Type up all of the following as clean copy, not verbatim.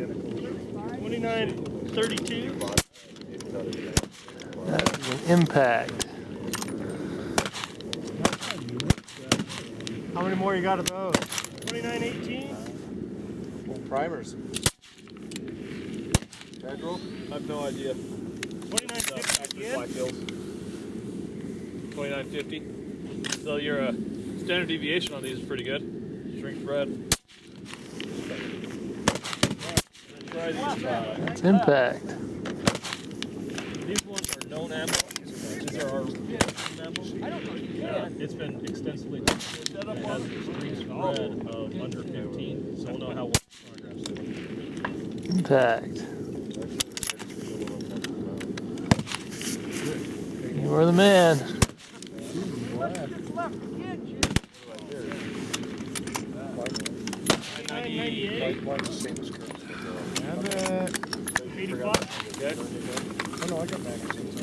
29.32. That was an impact. How many more you got of those? 29.18. Full primers. Federal? I have no idea. 29.50 Black again. Hills. 29.50. So your standard deviation on these is pretty good. Shrink spread. Try these. That's impact. These ones are known ammo. These are our ammo. It's been extensively tested. It has a shrink spread of under 15, so we'll know how well photographs do. Impact. You are the man. And 85. Okay. Oh no, I got magazines.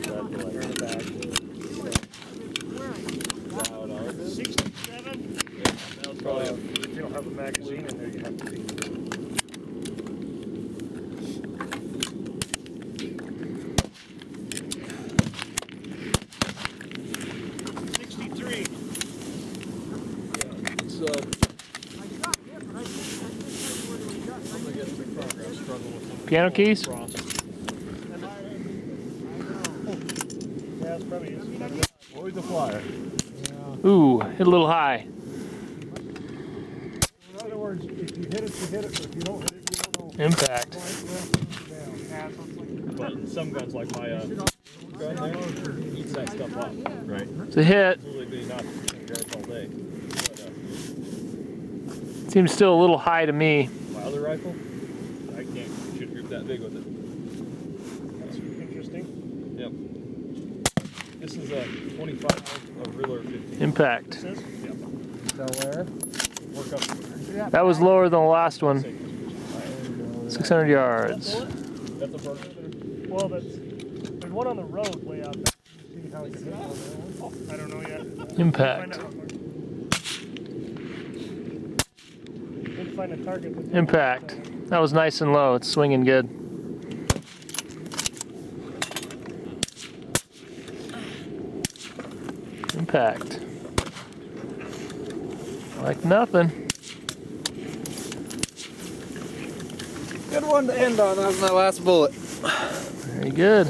They're in the bag. 67. That was probably If you don't have a magazine in there, you have to be. So, I'm gonna get some progress, struggle with some Piano keys? Yeah, it's probably Always the flyer. Ooh, hit a little high. In other words, if you hit it, you hit it, but if you don't hit it, you don't know. Impact. But some guns like my gun there eats that stuff up. Right. It's a hit. Absolutely be not guards all day. But Seems still a little high to me. my other rifle, I can't shoot a group that big with it. That's interesting. Yep. This is a 25 of Riller 50. Impact. Yep. Still there? Work up. That was lower than the last one. 600 yards. That's a burger. Well, there's one on the road way out there. See how it's hit on that one? I don't know yet. Impact. Didn't find a target. Impact. That was nice and low. It's swinging good. Impact. Like nothing. Good one to end on. That was my last bullet. Very good.